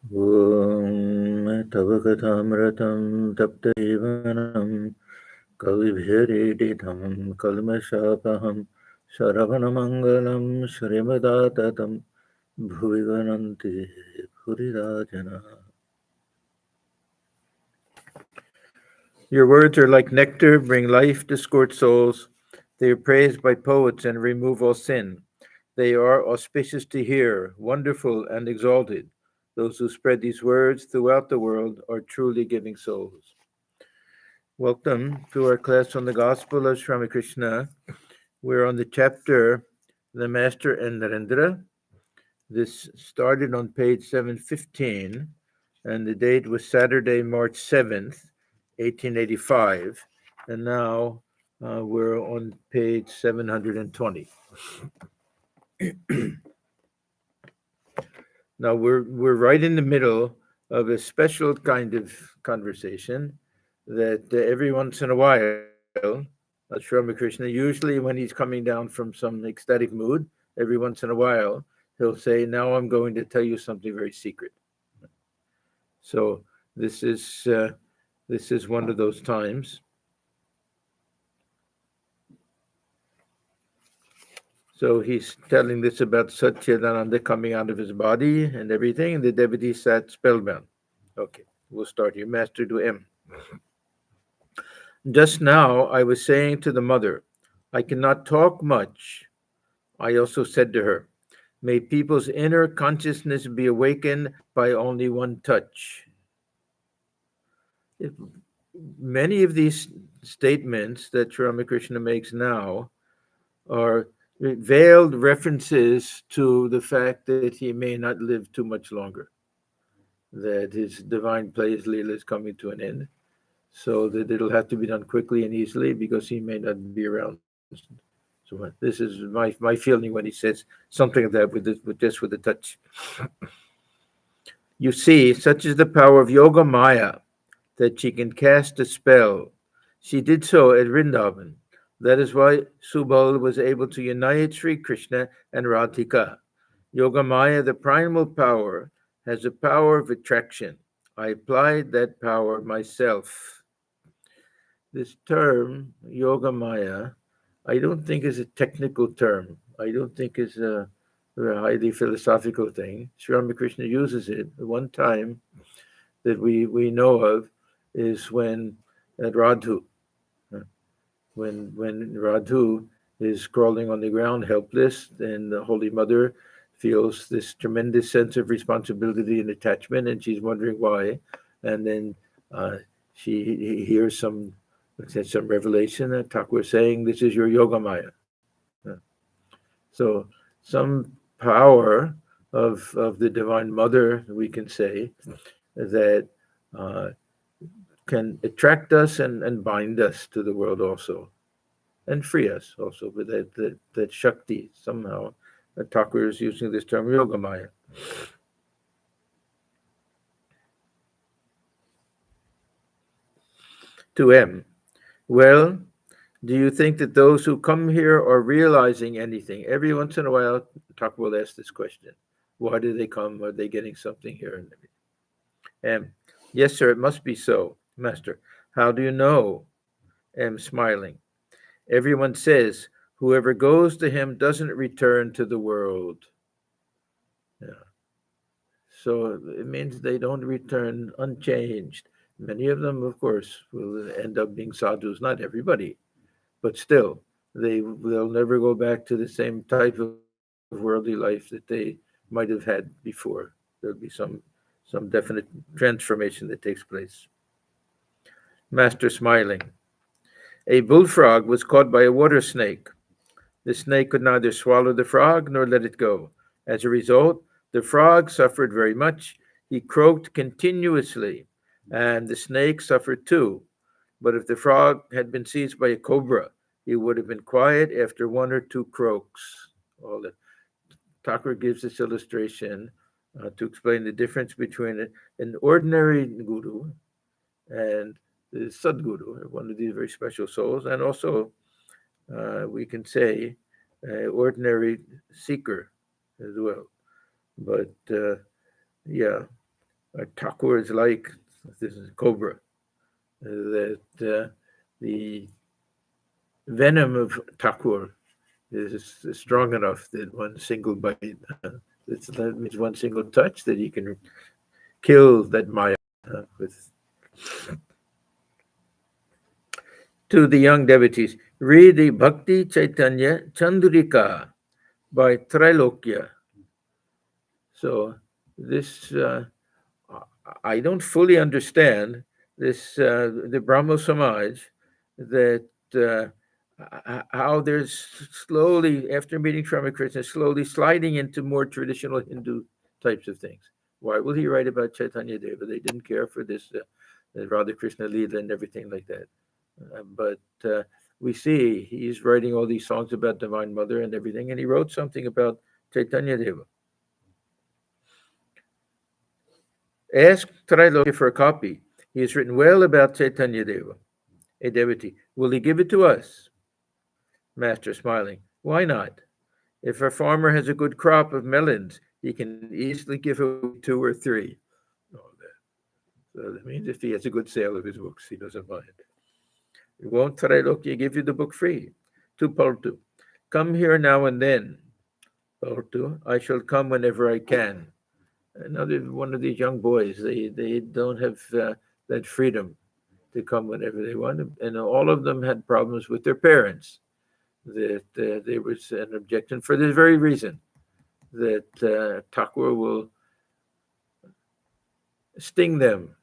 ॐ तव कथामृतं तप्तजीवनं कविभिरीडितं कल्मषापहं शरवणमङ्गलं श्रीमदाततं भुवि गणन्ति भूरिदा जनाः. Your words are like nectar, bring life to scorched souls. They are praised by poets and remove all sin. They are auspicious to hear, wonderful and exalted. Those who spread these words throughout the world are truly giving souls. Welcome to our class on the Gospel of Sri Ramakrishna. We're on the chapter The Master and Narendra. This started on page 715, and the date was Saturday, March 7th, 1885. And now we're on page 720. Now we're right in the middle of a special kind of conversation that every once in a while, Sri Ramakrishna, usually when he's coming down from some ecstatic mood, every once in a while, he'll say, "Now I'm going to tell you something very secret." So this is one of those times. So he's telling this about Satchidananda coming out of his body and everything, and the devotee sat spellbound. Okay, we'll start here. Master to M. Just now I was saying to the mother, I cannot talk much. I also said to her, may people's inner consciousness be awakened by only one touch. If many of these statements that Sri Ramakrishna makes now are veiled references to the fact that he may not live too much longer, that his divine play, his Leela, is coming to an end, so that it'll have to be done quickly and easily because he may not be around. So this is my feeling when he says something of that with just with a touch. You see, such is the power of Yoga Maya that she can cast a spell. She did so at Vrindavan. That is why Subal was able to unite Sri Krishna and Radhika. Yoga Maya, the primal power, has a power of attraction. I applied that power myself. This term, Yoga Maya, I don't think is a technical term. I don't think is a highly philosophical thing. Sri Ramakrishna uses it. The one time that we know of is when at Radhu, uh, when Radhu is crawling on the ground helpless, and the Holy Mother feels this tremendous sense of responsibility and attachment, and she's wondering why. And then she hears some revelation that Thakur is saying, "This is your Yoga Maya." So some power of the Divine Mother, we can say, that uh, can attract us and bind us to the world also, and free us also. But that Shakti, somehow, Thakur is using this term Yogamaya. To M. Well, do you think that those who come here are realizing anything? Every once in a while, Thakur will ask this question. Why do they come? Are they getting something here? And M. Yes, sir, it must be so. Master. How do you know? M. Smiling. Everyone says, whoever goes to him doesn't return to the world. Yeah. So it means they don't return unchanged. Many of them, of course, will end up being sadhus. Not everybody, but still, they'll never go back to the same type of worldly life that they might have had before. There'll be some definite transformation that takes place. Master smiling. A bullfrog was caught by a water snake. The snake could neither swallow the frog nor let it go. As a result, the frog suffered very much. He croaked continuously, and the snake suffered too. But if the frog had been seized by a cobra, he would have been quiet after one or two croaks. All that. Thakur gives this illustration to explain the difference between an ordinary guru and the Sadguru, one of these very special souls, and also we can say ordinary seeker as well. But yeah, Thakur is like this is cobra. That the venom of Thakur is strong enough that one single bite, that means one single touch, that he can kill that Maya with. To the young devotees, read the Bhakti Chaitanya Chandrika by Trilokya. So this, I don't fully understand this, the Brahmo Samaj, that how there's slowly, after meeting Ramakrishna, slowly sliding into more traditional Hindu types of things. Why will he write about Chaitanya Deva? They didn't care for this Radha Krishna Leela and everything like that. But we see he's writing all these songs about Divine Mother and everything, and he wrote something about Chaitanya Deva. Ask Trailokya for a copy. He has written well about Chaitanya Deva, a devotee. Will he give it to us? Master, smiling. Why not? If a farmer has a good crop of melons, he can easily give away 2 or 3. So that means if he has a good sale of his books, he doesn't mind. Won't Trailokya give you the book free? To Paltu. Come here now and then. Paltu, I shall come whenever I can. Another one of these young boys, they don't have that freedom to come whenever they want, and all of them had problems with their parents. That there was an objection for this very reason, that Thakur will sting them,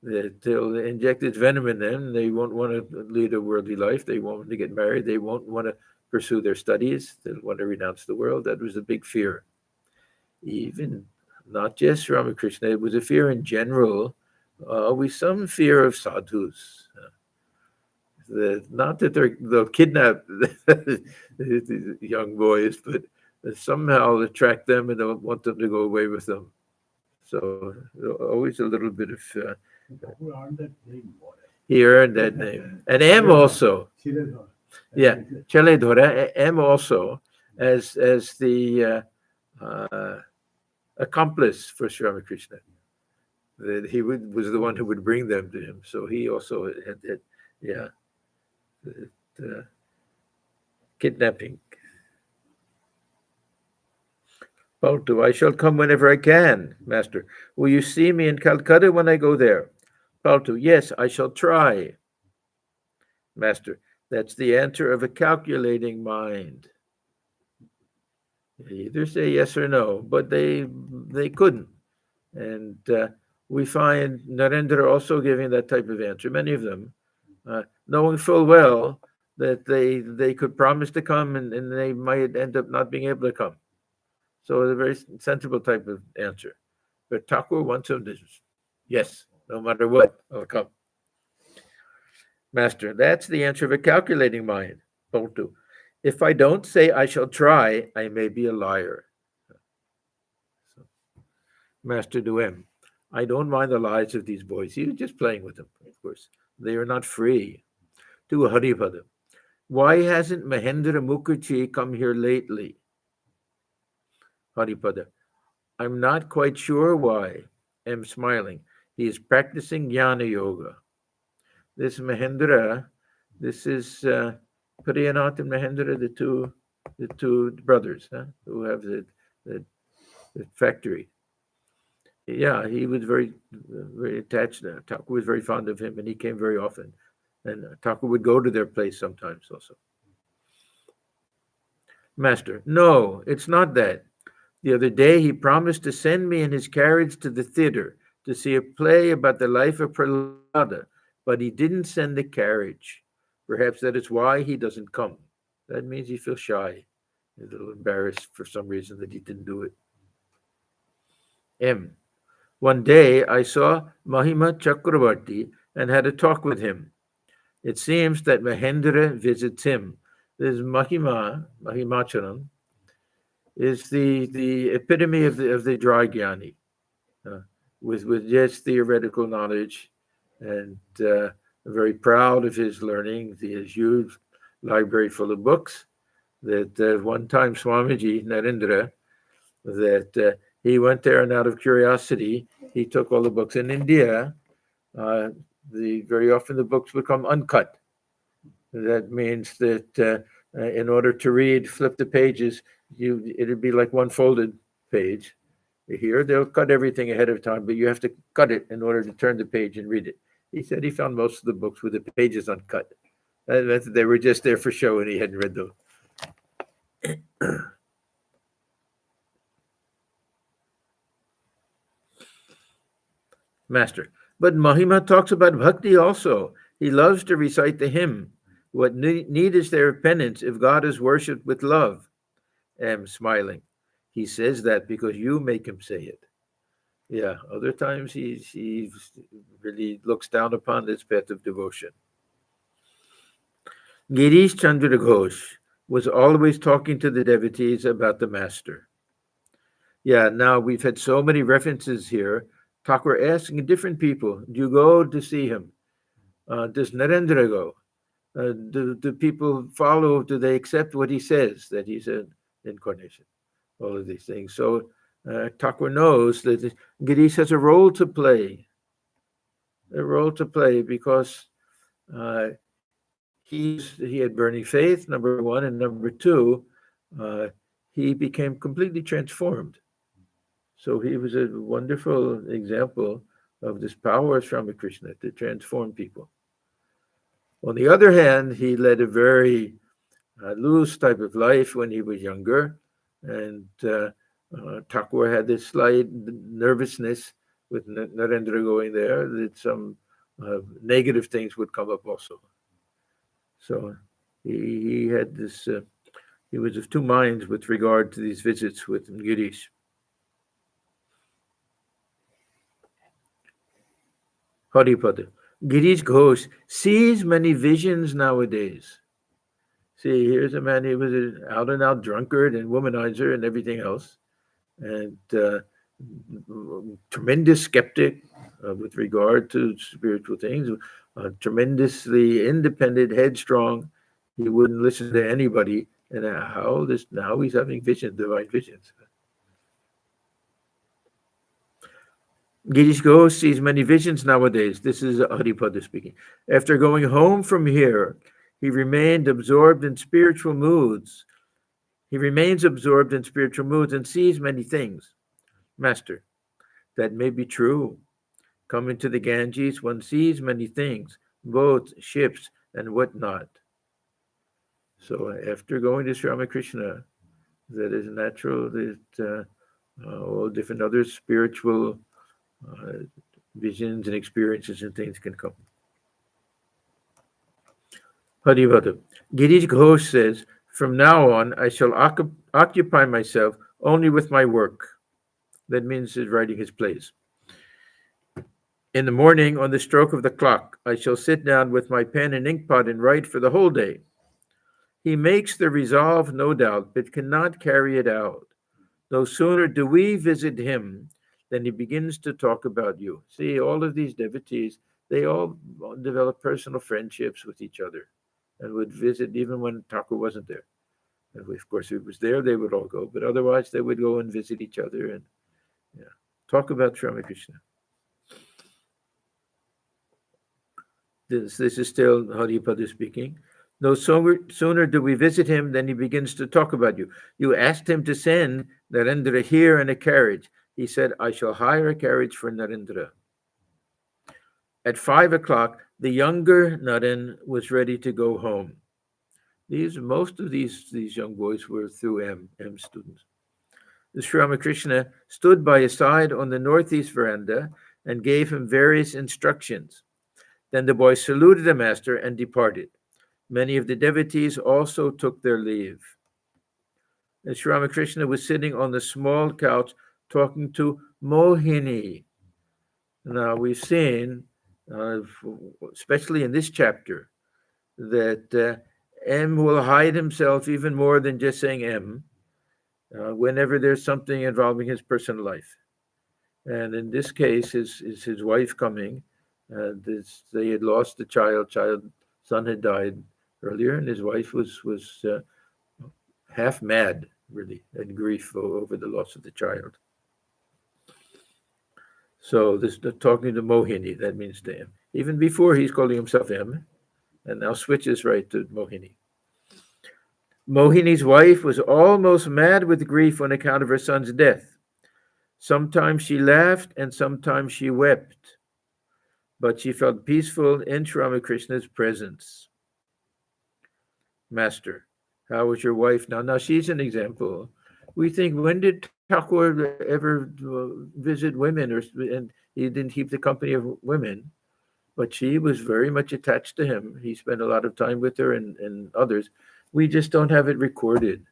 that they'll inject its venom in them. They won't want to lead a worldly life. They won't want to get married. They won't want to pursue their studies. They'll want to renounce the world. That was a big fear. Even not just Ramakrishna, it was a fear in general, with some fear of sadhus. Not that they'll kidnap the young boys, but somehow attract them and don't want them to go away with them. So always a little bit of he earned that name. And M also, yeah, Cheledhora, M also as the accomplice for Sri Ramakrishna. That he was the one who would bring them to him. So he also had that, yeah, kidnapping. Paltu, I shall come whenever I can, Master. Will you see me in Calcutta when I go there? Paltu, yes, I shall try. Master, that's the answer of a calculating mind. They either say yes or no, but they couldn't. And we find Narendra also giving that type of answer, many of them, knowing full well that they could promise to come and they might end up not being able to come. So it's a very sensible type of answer. But Thakur wants him to, yes, no matter what, I'll come. Master, that's the answer of a calculating mind. Paltu. If I don't say I shall try, I may be a liar. So, Master Duem, I don't mind the lies of these boys. He was just playing with them, of course. They are not free. To Haripada. Why hasn't Mahendra Mukherjee come here lately? Haripada. I'm not quite sure why. I'm smiling. He is practicing jnana yoga. This Mahendra, this is Priyanath and Mahendra, the two brothers who have the factory. Yeah, he was very attached. Thakur was very fond of him, and he came very often. And Thakur would go to their place sometimes also. Master, no, it's not that. The other day, he promised to send me in his carriage to the theater to see a play about the life of Prahlada, but he didn't send the carriage. Perhaps that is why he doesn't come. That means he feels shy, a little embarrassed for some reason that he didn't do it. M. One day, I saw Mahima Chakravarti and had a talk with him. It seems that Mahendra visits him. This Mahimacharan, is the epitome of the dry jnani, with just theoretical knowledge, and very proud of his learning. His huge library full of books. That one time Swamiji Narendra, that He went there, and out of curiosity, he took all the books. In India, uh, very often the books become uncut. That means that in order to read, flip the pages, it'd be like one folded page. Here, they'll cut everything ahead of time, but you have to cut it in order to turn the page and read it. He said he found most of the books with the pages uncut. They were just there for show, and he hadn't read them. Master. But Mahima talks about bhakti also. He loves to recite the hymn. What need is there of penance if God is worshipped with love? M, smiling. He says that because you make him say it. Yeah, other times he really looks down upon this path of devotion. Girish Chandra Ghosh was always talking to the devotees about the master. Yeah, now we've had so many references here. Thakur asking different people, do you go to see him? Does Narendra go? Do people follow? Do they accept what he says, that he's an incarnation? All of these things. So Thakur knows that Girish has a role to play. Because he had burning faith, number one, and number two, he became completely transformed. So he was a wonderful example of this power of Ramakrishna to transform people. On the other hand, he led a very loose type of life when he was younger, and Thakur had this slight nervousness with Narendra going there, that some negative things would come up also. So he had this, he was of two minds with regard to these visits with Girish. Haripada. Girish Ghosh sees many visions nowadays. See, here's a man, he was an out and out drunkard and womanizer and everything else, and tremendous skeptic with regard to spiritual things, tremendously independent, headstrong. He wouldn't listen to anybody. And now he's having visions, divine visions. Girish Ghosh sees many visions nowadays. This is Haripada speaking. After going home from here, he remained absorbed in spiritual moods. He remains absorbed in spiritual moods and sees many things. Master, that may be true. Coming to the Ganges, one sees many things, boats, ships, and whatnot. So after going to Sri Ramakrishna, that is natural that all different other spiritual visions and experiences and things can come. Harivada. Girish Ghosh says, from now on, I shall occupy myself only with my work. That means he's writing his plays. In the morning, on the stroke of the clock, I shall sit down with my pen and inkpot and write for the whole day. He makes the resolve, no doubt, but cannot carry it out. No sooner do we visit him than he begins to talk about you. See, all of these devotees, they all develop personal friendships with each other and would visit even when Thakur wasn't there. And of course, if he was there, they would all go, but otherwise they would go and visit each other and talk about Sri Ramakrishna. This is still Haripada speaking. No sooner do we visit him than he begins to talk about you. You asked him to send Narendra here in a carriage. He said, I shall hire a carriage for Narendra. At 5 o'clock, the younger Naren was ready to go home. Most of these young boys were through M students. The Sri Ramakrishna stood by his side on the northeast veranda and gave him various instructions. Then the boy saluted the master and departed. Many of the devotees also took their leave. And Sri Ramakrishna was sitting on the small couch talking to Mohini. Now we've seen, especially in this chapter, that M will hide himself even more than just saying M whenever there's something involving his personal life. And in this case, is his wife coming. They had lost a child. Son had died earlier, and his wife was half mad, really, in grief over the loss of the child. So this talking to Mohini, that means to M. Even before he's calling himself M, and now switches right to Mohini. Mohini's wife was almost mad with grief on account of her son's death. Sometimes she laughed and sometimes she wept, but she felt peaceful in Sri Ramakrishna's presence. Master, how was your wife now? Now she's an example. We think, when did Thakur ever visit women, and he didn't keep the company of women? But she was very much attached to him. He spent a lot of time with her and others. We just don't have it recorded.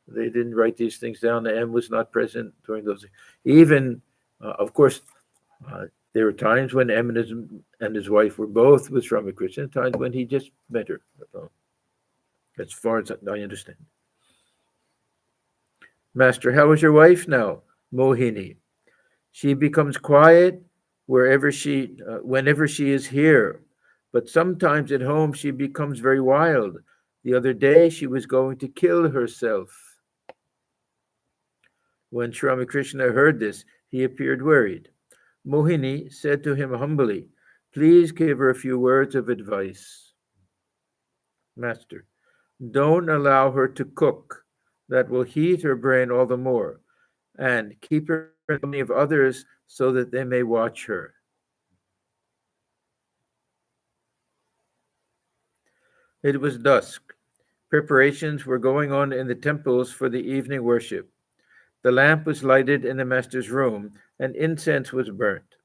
They didn't write these things down. The M was not present during those. Even, of course, there were times when M and his wife were both with Ramakrishna, times when he just met her. As far as I understand. Master, how is your wife now? Mohini. She becomes quiet whenever she is here, but sometimes at home she becomes very wild. The other day she was going to kill herself. When Sri Ramakrishna heard this, he appeared worried. Mohini said to him humbly, "Please give her a few words of advice." Master, don't allow her to cook. That will heat her brain all the more. And keep her in the company of others so that they may watch her. It was dusk. Preparations were going on in the temples for the evening worship. The lamp was lighted in the master's room, and incense was burnt.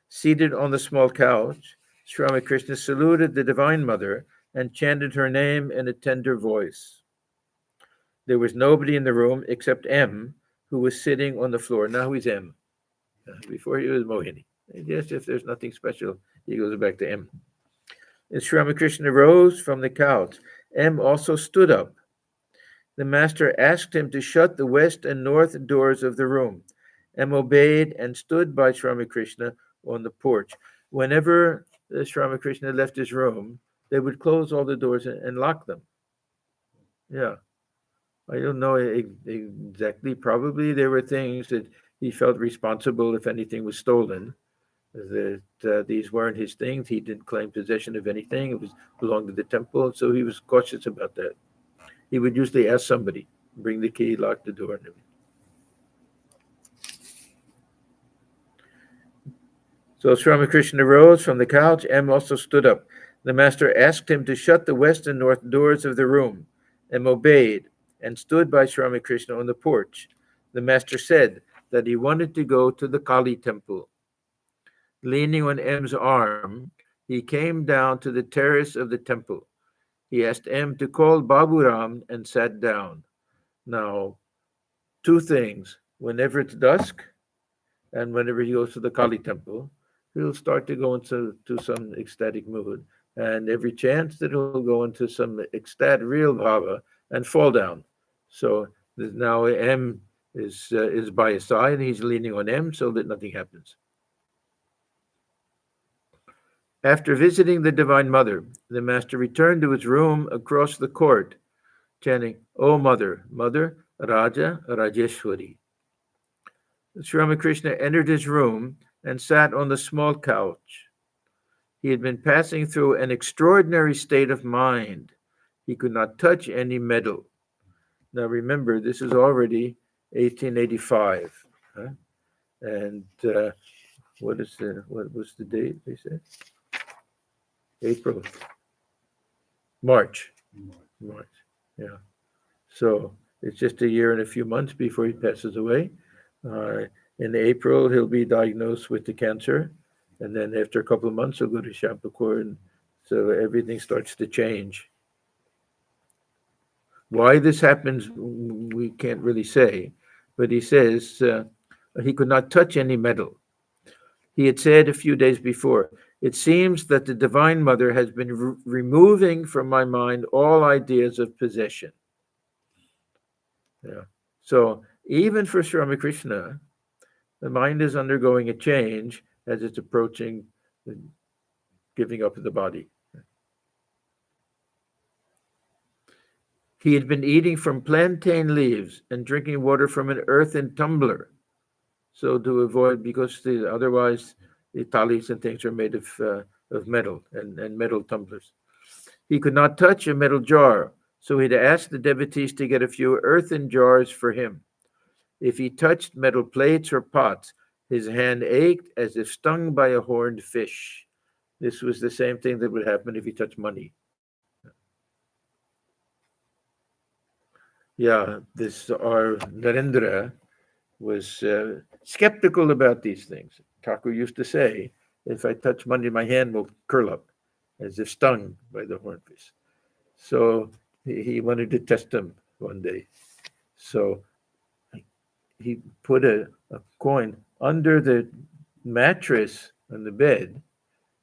Seated on the small couch, Sri Ramakrishna saluted the Divine Mother and chanted her name in a tender voice. There was nobody in the room except M, who was sitting on the floor. Now he's M. Before he was Mohini. Yes, if there's nothing special, he goes back to M. As Sri Ramakrishna rose from the couch, M also stood up. The master asked him to shut the west and north doors of the room. M obeyed and stood by Sri Ramakrishna on the porch. Whenever Sri Ramakrishna left his room, they would close all the doors and lock them. Yeah. I don't know exactly. Probably there were things that he felt responsible if anything was stolen. That these weren't his things. He didn't claim possession of anything. It was belonged to the temple, so he was cautious about that. He would usually ask somebody, bring the key, lock the door, and everything. So Sri Ramakrishna rose from the couch. M also stood up. The master asked him to shut the west and north doors of the room. M obeyed and stood by Sri Ramakrishna on the porch. The master said that he wanted to go to the Kali temple. Leaning on M's arm, he came down to the terrace of the temple. He asked M to call Baburam and sat down. Now, two things. Whenever it's dusk and whenever he goes to the Kali temple, he'll start to go into some ecstatic mood. And every chance that he'll go into some ecstatic real bhava and fall down. So now M is by his side. He's leaning on M so that nothing happens. After visiting the Divine Mother, the master returned to his room across the court, chanting, "O Mother, Mother, Raja, Rajeshwari." Sri Ramakrishna entered his room and sat on the small couch. He had been passing through an extraordinary state of mind. He could not touch any metal. Now remember, this is already 1885. Huh? And what was the date they said? April. March. Yeah. So it's just a year and a few months before he passes away. In April, he'll be diagnosed with the cancer. And then after a couple of months, he'll go to Shampakor. And so everything starts to change. Why this happens, we can't really say. But he says he could not touch any metal. He had said a few days before, "It seems that the Divine Mother has been removing from my mind all ideas of possession." Yeah. So even for Sri Ramakrishna, the mind is undergoing a change as it's approaching the giving up of the body. He had been eating from plantain leaves and drinking water from an earthen tumbler. So to avoid, because otherwise the talis and things are made of metal and metal tumblers. He could not touch a metal jar, so he'd ask the devotees to get a few earthen jars for him. If he touched metal plates or pots, his hand ached as if stung by a horned fish. This was the same thing that would happen if he touched money. Yeah, this our Narendra was skeptical about these things. Thakur used to say, if I touch money, my hand will curl up as if stung by the hornfish. So he wanted to test them one day. So he put a coin under the mattress on the bed.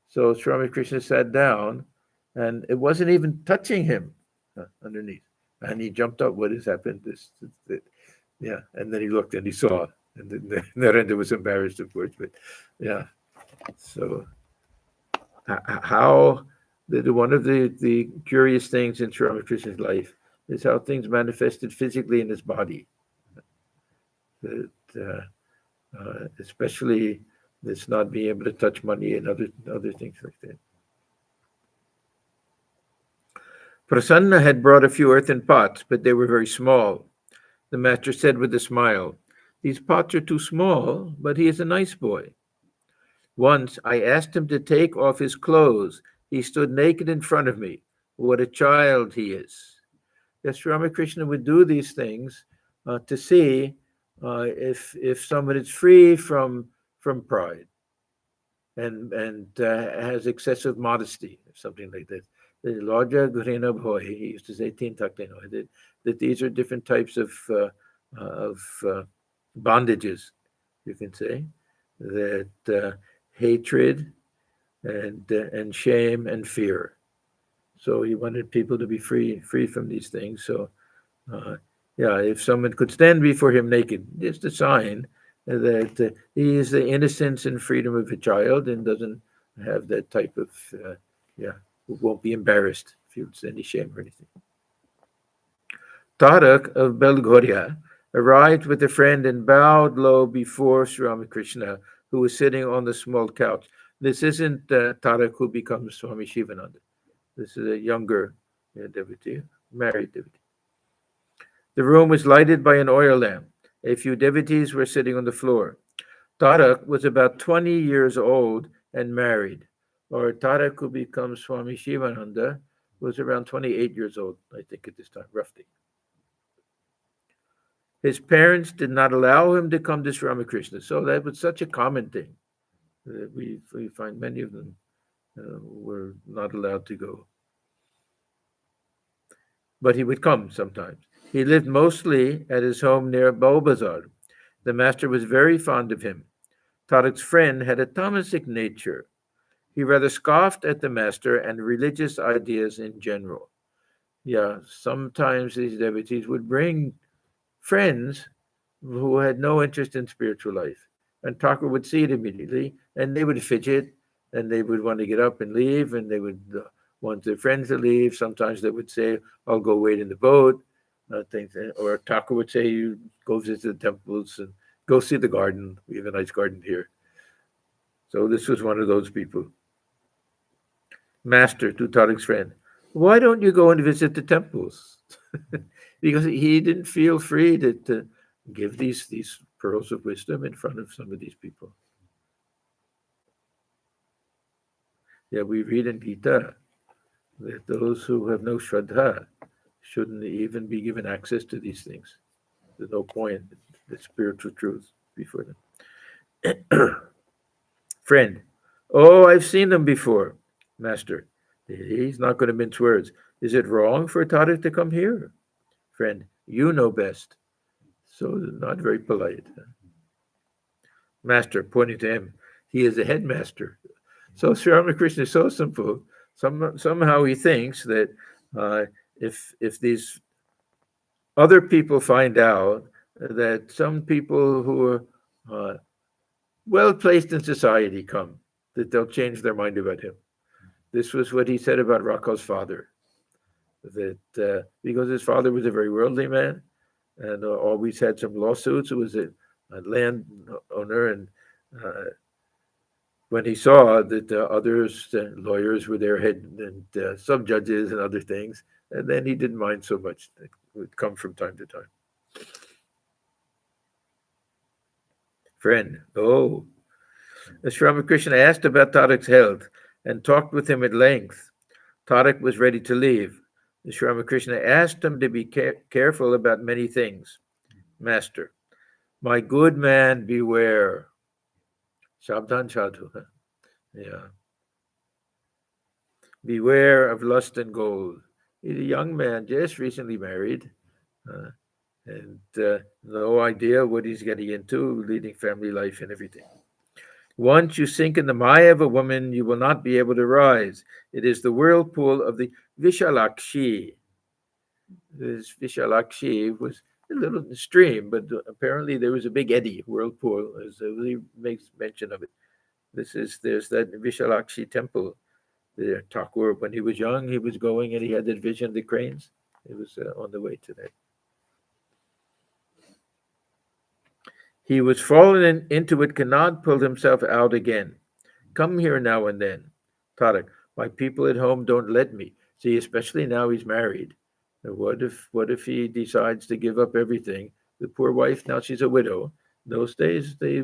So Sri Ramakrishna sat down, and it wasn't even touching him underneath. And he jumped up. What has happened? Yeah. And then he looked and he saw. And then Narendra was embarrassed, of course. But yeah. So how one of the curious things in Sri Ramakrishna's life is how things manifested physically in his body. That, especially this not being able to touch money and other things like that. Prasanna had brought a few earthen pots, but they were very small. The master said with a smile, "These pots are too small, but he is a nice boy." Once I asked him to take off his clothes. He stood naked in front of me. What a child he is. Yes, Ramakrishna would do these things to see if someone is free from pride and has excessive modesty, or something like that. The Lodja Gurena Bhoy, he used to say, Tin Takte Noy, that these are different types of bondages, you can say, that hatred and shame and fear. So he wanted people to be free from these things. So yeah, if someone could stand before him naked, it's a sign that he is the innocence and freedom of a child and doesn't have that type of won't be embarrassed, feels any shame or anything. Tarak of Belgoria arrived with a friend and bowed low before Sri Ramakrishna, who was sitting on the small couch. This isn't Tarak who becomes Swami Shivananda. This is a younger devotee, married devotee. The room was lighted by an oil lamp. A few devotees were sitting on the floor. Tarak was about 20 years old and married. Or Tarak, who becomes Swami Shivananda, was around 28 years old, I think, at this time, roughly. His parents did not allow him to come to Sri Ramakrishna, so that was such a common thing. We find many of them were not allowed to go. But he would come sometimes. He lived mostly at his home near Baobazar. The master was very fond of him. Tarak's friend had a tamasic nature. He rather scoffed at the master and religious ideas in general. Yeah, sometimes these devotees would bring friends who had no interest in spiritual life. And Thakur would see it immediately, and they would fidget, and they would want to get up and leave, and they would want their friends to leave. Sometimes they would say, "I'll go wait in the boat," things. Or Thakur would say, "You go visit the temples and go see the garden. We have a nice garden here." So this was one of those people. Master to Tarak's friend, "Why don't you go and visit the temples?" Because he didn't feel free to give these pearls of wisdom in front of some of these people. Yeah, we read in Gita that those who have no Shraddha shouldn't even be given access to these things. There's no point, the spiritual truth before them. Friend, oh, I've seen them before. Master, he's not going to mince words. Is it wrong for Tarak to come here? Friend, you know best. So not very polite. Master, pointing to him, he is the headmaster. So Sri Ramakrishna is so simple. Somehow he thinks that if these other people find out that some people who are well placed in society come, that they'll change their mind about him. This was what he said about Rakhal's father, that because his father was a very worldly man and always had some lawsuits, it was landowner, and uh, when he saw that others, lawyers were there, head and some judges and other things, and then he didn't mind so much. It would come from time to time. Friend, oh, Sri Ramakrishna asked about Tarak's health and talked with him at length. Tarak was ready to leave. Sri Ramakrishna asked him to be careful about many things. Master, my good man, beware. Shabdan Sadhu. Yeah. Beware of lust and gold. He's a young man, just recently married, uh, and no idea what he's getting into, leading family life and everything. Once you sink in the maya of a woman, you will not be able to rise. It is the whirlpool of the Vishalakshi. This Vishalakshi was a little stream, but apparently there was a big eddy, whirlpool, as he makes mention of it. There's that Vishalakshi temple there. Thakur, when he was young, he was going and he had that vision of the cranes. He was on the way to that. He was fallen into it, cannot pull himself out again. Come here now and then. Tarak, my people at home don't let me. See, especially now he's married. What if he decides to give up everything? The poor wife, now she's a widow. Those days, they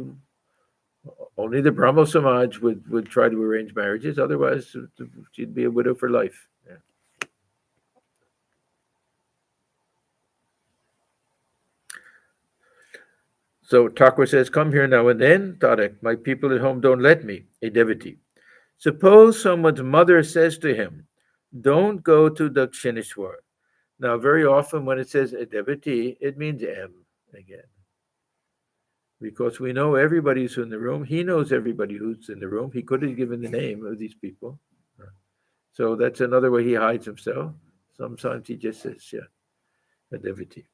only the Brahmo Samaj would try to arrange marriages. Otherwise, she'd be a widow for life. Yeah. So Thakur says, come here now and then. Tarak, my people at home don't let me. A devotee. Suppose someone's mother says to him, don't go to Dakshineshwar. Now, very often when it says a devotee, it means M again. Because we know everybody who's in the room. He knows everybody who's in the room. He could have given the name of these people. So that's another way he hides himself. Sometimes he just says, yeah, a devotee.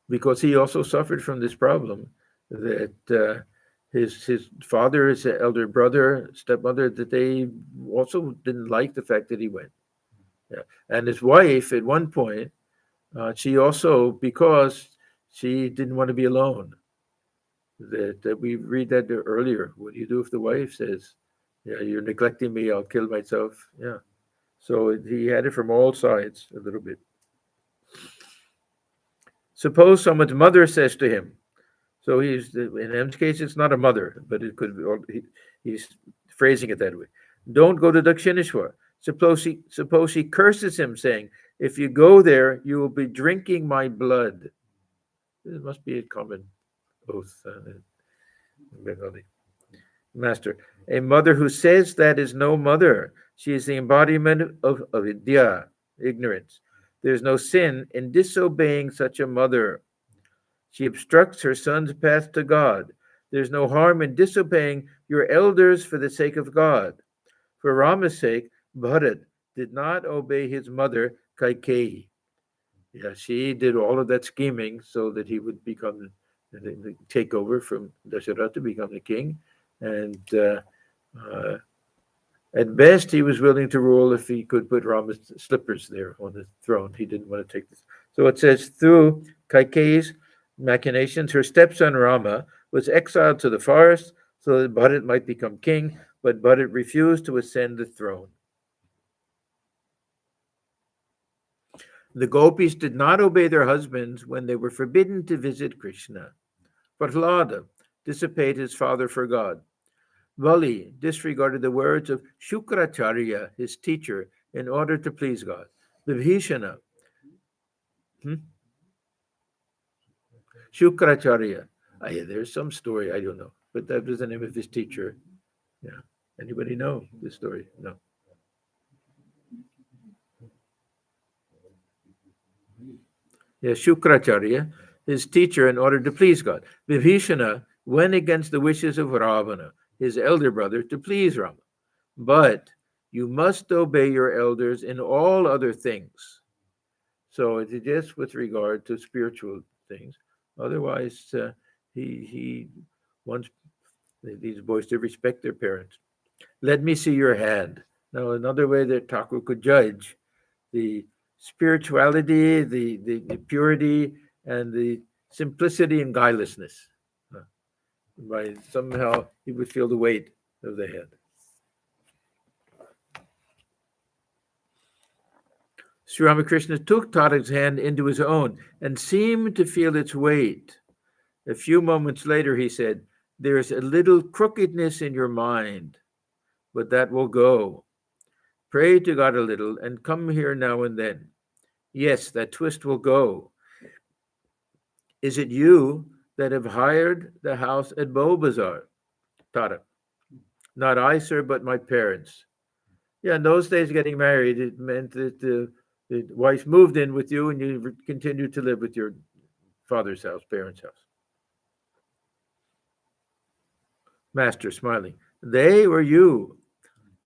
Because he also suffered from this problem that his father, his elder brother, stepmother, that they also didn't like the fact that he went. Yeah. And his wife, at one point, she also, because she didn't want to be alone, that we read that earlier. What do you do if the wife says, yeah, you're neglecting me, I'll kill myself? Yeah. So he had it from all sides a little bit. Suppose someone's mother says to him, so he's in M's case, it's not a mother, but it could be, he's phrasing it that way. Don't go to Dakshineshwar. Suppose she curses him, saying, if you go there, you will be drinking my blood. This must be a common oath in Bengali. Master, a mother who says that is no mother. She is the embodiment of vidya, ignorance. There's no sin in disobeying such a mother. She obstructs her son's path to God. There's no harm in disobeying your elders for the sake of God. For Rama's sake, Bharat did not obey his mother, Kaikeyi. Yeah, she did all of that scheming so that he would take over from Dasharatha to become the king. And at best, he was willing to rule if he could put Rama's slippers there on the throne. He didn't want to take this. So it says, through Kaikeyi's machinations, her stepson Rama was exiled to the forest so that Bharat might become king, but Bharat refused to ascend the throne. The gopis did not obey their husbands when they were forbidden to visit Krishna. Prahlada disobeyed his father for God. Vali disregarded the words of Shukracharya, his teacher, in order to please God. Vibhishana, Shukracharya, there's some story, I don't know, but that was the name of his teacher. Yeah. Anybody know this story? No. Yeah, Shukracharya, his teacher, in order to please God. Vibhishana went against the wishes of Ravana, his elder brother, to please Rama. But you must obey your elders in all other things. So it's just with regard to spiritual things. Otherwise, he wants these boys to respect their parents. Let me see your hand. Now, another way that Thakur could judge the spirituality, the purity, and the simplicity and guilelessness. By somehow he would feel the weight of the head. Sri Ramakrishna took Tarak's hand into his own and seemed to feel its weight. A few moments later, he said, "There is a little crookedness in your mind, but that will go. Pray to God a little and come here now and then. Yes, that twist will go. Is it you that have hired the house at Beaubazar?" Tarak. "Not I, sir, but my parents." Yeah, in those days, getting married, it meant that the wife moved in with you and you continued to live with your father's house, parents' house. Master, smiling. "They or you?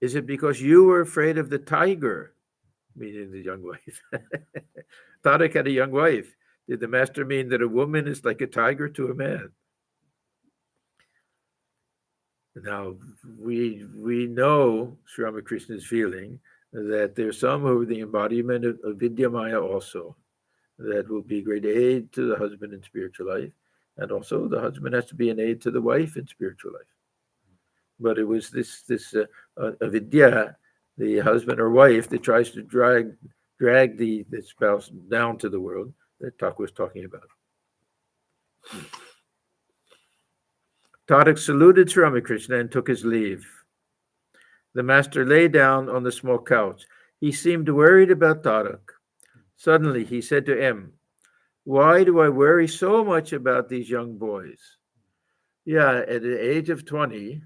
Is it because you were afraid of the tiger?" Meaning the young wife. Tarak had a young wife. Did the master mean that a woman is like a tiger to a man? Now, we know Sri Ramakrishna's feeling that there's some who are the embodiment of Vidya Maya also, that will be great aid to the husband in spiritual life. And also the husband has to be an aid to the wife in spiritual life. But it was this avidya, the husband or wife, that tries to drag the spouse down to the world that Thakur was talking about. Tarak saluted Sri Ramakrishna and took his leave. The master lay down on the small couch. He seemed worried about Tarak. Suddenly he said to M, "Why do I worry so much about these young boys?" Yeah, at the age of 20,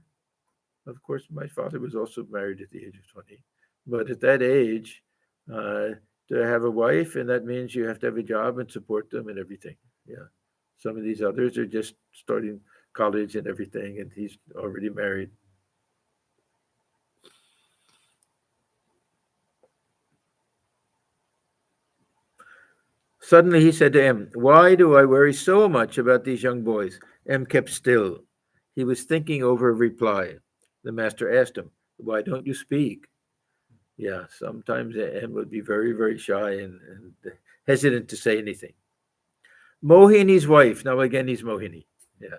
of course, my father was also married at the age of 20, but at that age, to have a wife, and that means you have to have a job and support them and everything. Yeah. Some of these others are just starting college and everything, and he's already married. Suddenly he said to M, "Why do I worry so much about these young boys?" M kept still. He was thinking over a reply. The master asked him, "Why don't you speak?" Yeah, sometimes M would be very, very shy and hesitant to say anything. Mohini's wife. Now again, he's Mohini. Yeah.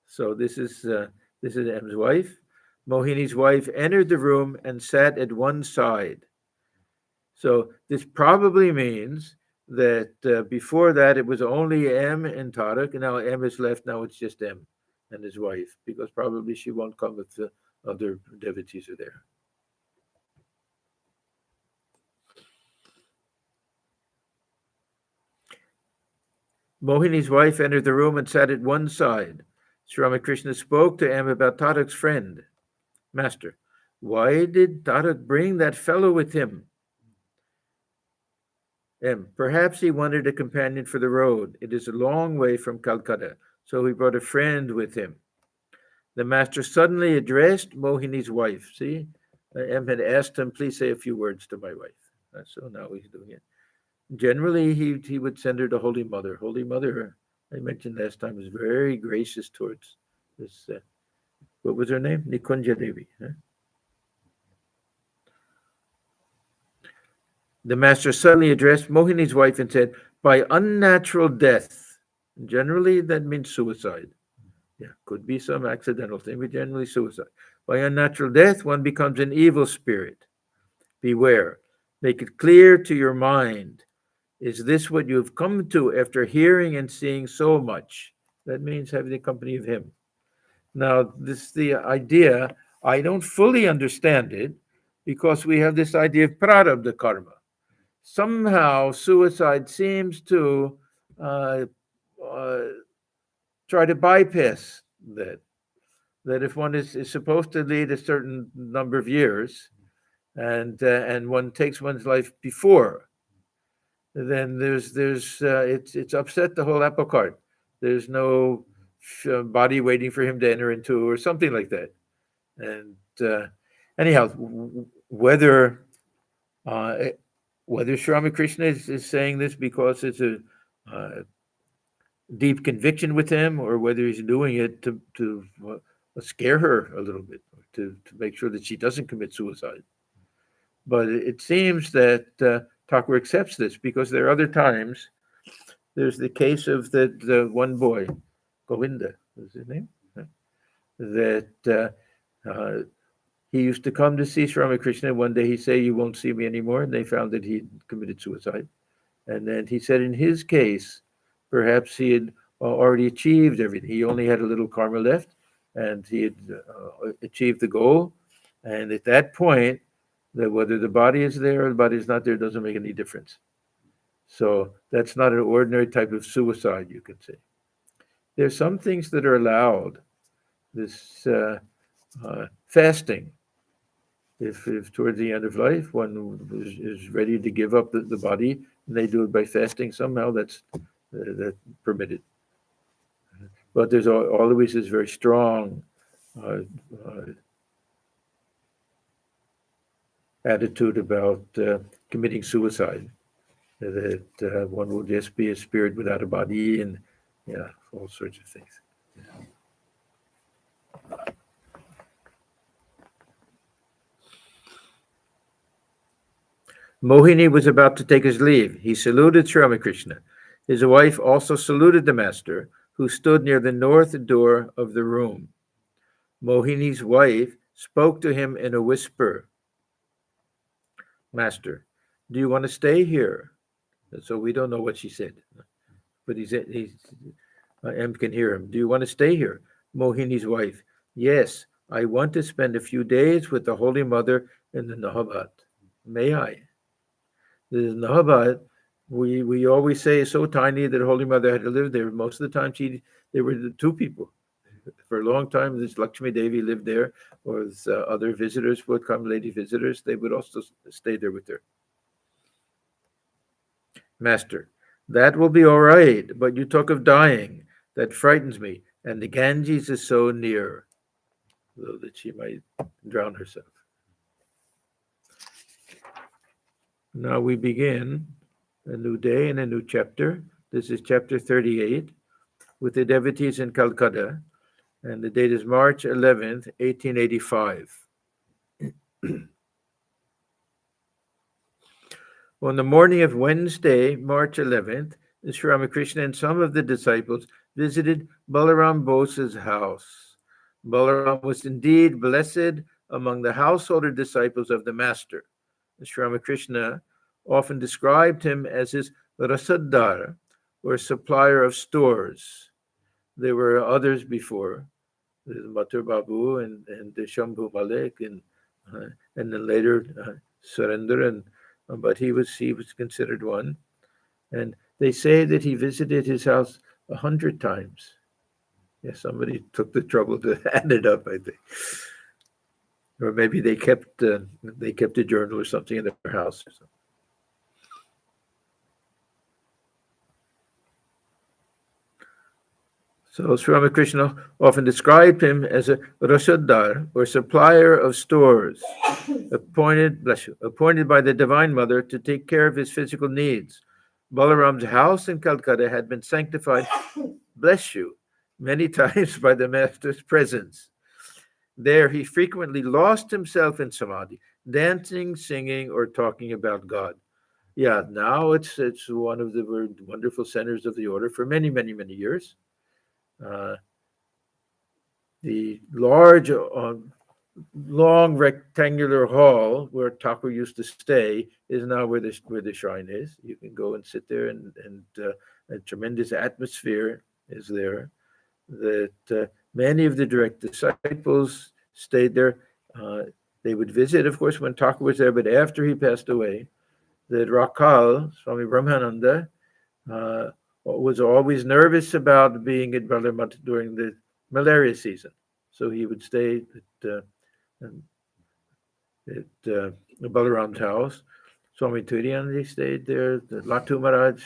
So this is M's wife. Mohini's wife entered the room and sat at one side. So this probably means that before that it was only M and Tarak, and now M is left. Now it's just M and his wife, because probably she won't come if the other devotees are there. Mohini's wife entered the room and sat at one side. Sri Ramakrishna spoke to M about Tarak's friend. Master, why did Tarak bring that fellow with him? M, perhaps he wanted a companion for the road. It is a long way from Calcutta, so he brought a friend with him. The master suddenly addressed Mohini's wife. See, M had asked him, "Please say a few words to my wife." So now he's doing it. Generally, he would send her to Holy Mother. Holy Mother, I mentioned last time, was very gracious towards this. What was her name? Nikunja Devi. Huh? The master suddenly addressed Mohini's wife and said, "By unnatural death." Generally, that means suicide. Yeah, could be some accidental thing, but generally suicide. By unnatural death, one becomes an evil spirit. Beware. Make it clear to your mind. Is this what you have come to after hearing and seeing so much? That means having the company of him. Now, this the idea. I don't fully understand it because we have this idea of prarabdha karma. Somehow, suicide seems to uh, uh, try to bypass that. That if one is supposed to lead a certain number of years, and one takes one's life before, then it's upset the whole apple cart. There's no body waiting for him to enter into, or something like that. And anyhow, uh, whether Sri Ramakrishna is saying this because it's a deep conviction with him, or whether he's doing it to scare her a little bit, to make sure that she doesn't commit suicide. But it seems that Thakur accepts this, because there are other times There's the case of the one boy, Govinda, is his name, that uh, he used to come to see Sri Ramakrishna. One day he said, "You won't see me anymore," and they found that he committed suicide. And then he said, in his case, perhaps he had already achieved everything. He only had a little karma left, and he had achieved the goal. And at that point, that whether the body is there or the body is not there doesn't make any difference. So that's not an ordinary type of suicide, you could say. There's some things that are allowed. This fasting, if towards the end of life one is ready to give up the body, and they do it by fasting, somehow that's permitted. But there's always this very strong uh, uh, attitude about committing suicide, that one will just be a spirit without a body, and yeah, all sorts of things. Mohini was about to take his leave. He saluted Sri Ramakrishna. His wife also saluted the master, who stood near the north door of the room. Mohini's wife spoke to him in a whisper. Master, do you want to stay here? So we don't know what she said, but M can hear him. Do you want to stay here? Mohini's wife. Yes, I want to spend a few days with the Holy Mother in the Nahabat. May I? The Nahabat, we always say, is so tiny that Holy Mother had to live there. Most of the time, there were the two people. For a long time, this Lakshmi Devi lived there, or other visitors would come, lady visitors. They would also stay there with her. Master, that will be all right, but you talk of dying. That frightens me, and the Ganges is so near, so that she might drown herself. Now we begin a new day and a new chapter. This is chapter 38 with the devotees in Calcutta, and the date is March 11th, 1885. On the morning of Wednesday, March 11th, Sri Ramakrishna and some of the disciples visited Balaram Bose's house. Balaram was indeed blessed among the householder disciples of the Master. Sri Ramakrishna often described him as his rasadar, or supplier of stores. There were others before, Mathur Babu and Shambhu Malik, and then later Surrender, but he was considered one. And they say that he visited his house 100 times. Yeah, somebody took the trouble to add it up, I think, or maybe they kept a journal or something in their house or something. So Sri Ramakrishna often described him as a rasadar, or supplier of stores, appointed by the Divine Mother to take care of his physical needs. Balaram's house in Calcutta had been sanctified, bless you, many times by the Master's presence. There he frequently lost himself in samadhi, dancing, singing, or talking about God. Yeah, now it's one of the wonderful centers of the order for many, many, many years. Uh, the large, long rectangular hall where Thakur used to stay is now where the shrine is. You can go and sit there, and a tremendous atmosphere is there. That many of the direct disciples stayed there. They would visit, of course, when Thakur was there, but after he passed away, that Rakal, Swami Brahmananda, was always nervous about being at Belur Math during the malaria season. So he would stay at Balaram's house. Swami Turiyanandi stayed there. The Latu Maharaj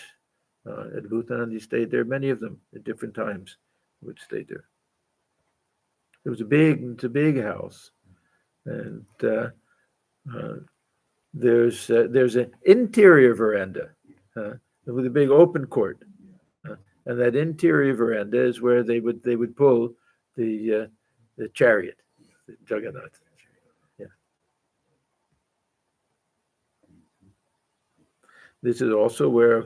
at Bhutanandi stayed there. Many of them at different times would stay there. It's a big house, and there's an interior veranda with a big open court, and that interior veranda is where they would pull the chariot, the Jagannath. Yeah. This is also where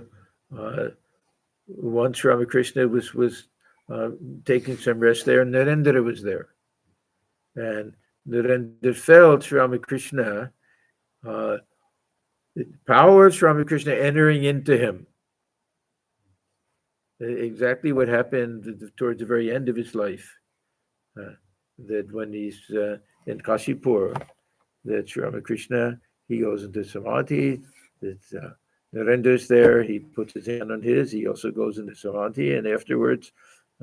Once Ramakrishna was uh, taking some rest there, and Narendra was there. And Narendra felt Ramakrishna, uh, the power of Ramakrishna entering into him. Exactly what happened towards the very end of his life. Uh, that when he's in Kashipur, that Sri Ramakrishna, he goes into samadhi, that Narendra's there, he puts his hand on his, he also goes into samadhi, and afterwards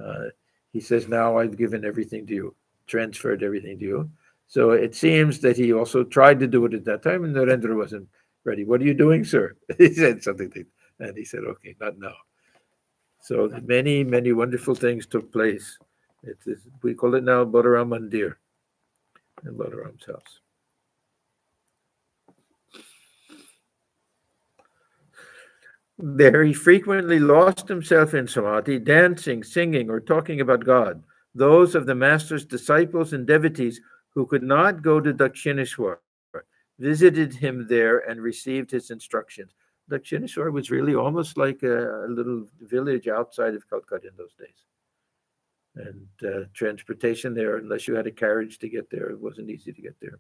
uh, he says, now I've given everything to you, transferred everything to you. So it seems that he also tried to do it at that time, and Narendra wasn't ready. What are you doing, sir? He said something, and he said, okay, not now. So many, many wonderful things took place. We call it now Balaram Mandir, in Balaram's house. There he frequently lost himself in samadhi, dancing, singing, or talking about God. Those of the master's disciples and devotees who could not go to Dakshineshwar visited him there and received his instructions. Dakshineshwar was really almost like a little village outside of Calcutta in those days. And transportation there, unless you had a carriage to get there, it wasn't easy to get there.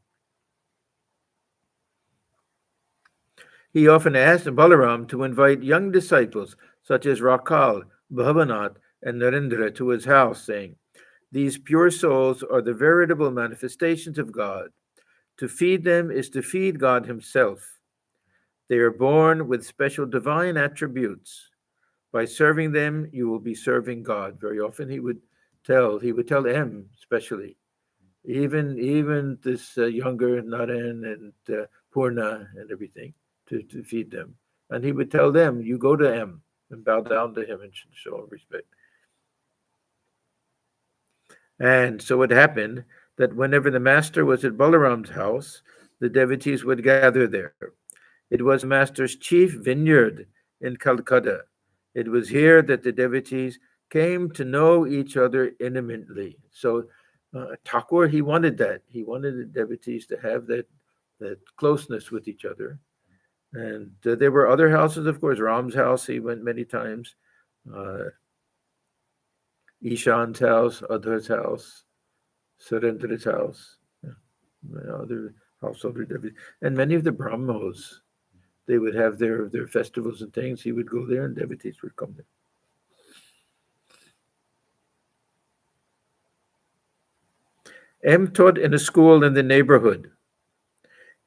He often asked Balaram to invite young disciples such as Rakal, Bhavanath, and Narendra to his house, saying, these pure souls are the veritable manifestations of God. To feed them is to feed God himself. They are born with special divine attributes. By serving them, you will be serving God. Very often he would tell M especially, even this younger Naren and Purna and everything to feed them. And he would tell them, you go to M and bow down to him and show respect. And so it happened that whenever the master was at Balaram's house, the devotees would gather there. It was the master's chief vineyard in Calcutta. It was here that the devotees came to know each other intimately. So Thakur, he wanted that. He wanted the devotees to have that closeness with each other. And there were other houses, of course. Ram's house, he went many times. Uh, Ishan's house, Adhar's house, Surendra's house, other householder devotees, and many of the Brahmos. They would have their festivals and things. He would go there, and devotees would come there. M taught in a school in the neighborhood.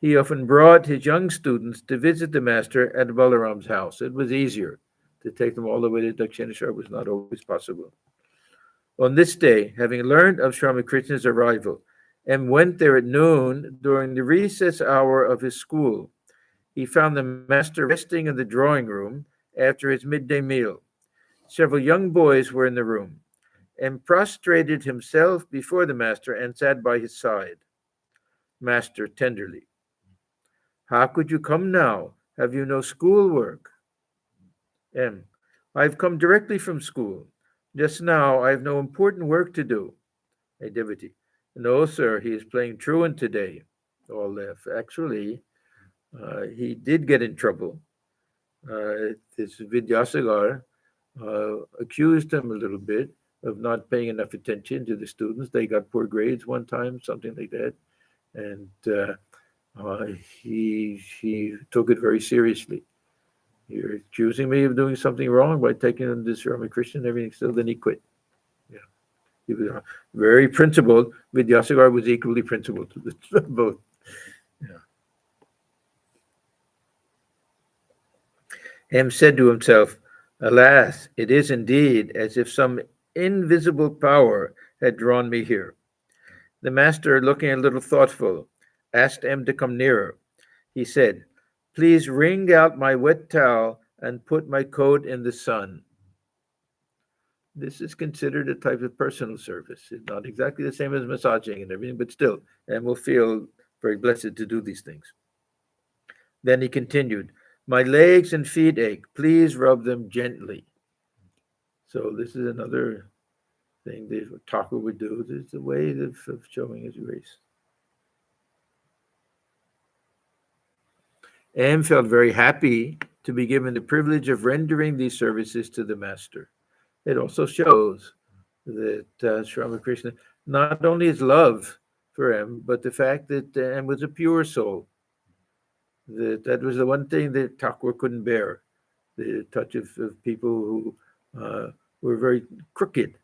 He often brought his young students to visit the master at Balaram's house. It was easier to take them all the way to Dakshineshwar was not always possible. On this day, having learned of Sri Ramakrishna's arrival, M went there at noon during the recess hour of his school. He found the master resting in the drawing room after his midday meal. Several young boys were in the room, and prostrated himself before the master and sat by his side. Master tenderly, how could you come now? Have you no schoolwork? M. I've come directly from school. Just now I have no important work to do. A devotee. No, sir, he is playing truant today. All laugh. Actually, he did get in trouble. This Vidyasagar accused him a little bit of not paying enough attention to the students. They got poor grades one time, something like that, and he took it very seriously. You're accusing me of doing something wrong by taking on this Ramakrishna and everything. So then he quit. Yeah, he was very principled. Vidyasagar was equally principled to both. Yeah. M said to himself, alas, it is indeed as if some invisible power had drawn me here. The master, looking a little thoughtful, asked M to come nearer. He said, please wring out my wet towel and put my coat in the sun. This is considered a type of personal service. It's not exactly the same as massaging and everything, but still, M will feel very blessed to do these things. Then he continued, my legs and feet ache. Please rub them gently. So this is another thing that Thakur would do. This is a way of showing his grace. M felt very happy to be given the privilege of rendering these services to the Master. It also shows that Sri Ramakrishna, not only his love for him, but the fact that M was a pure soul. That was the one thing that Thakur couldn't bear, the touch of people who were very crooked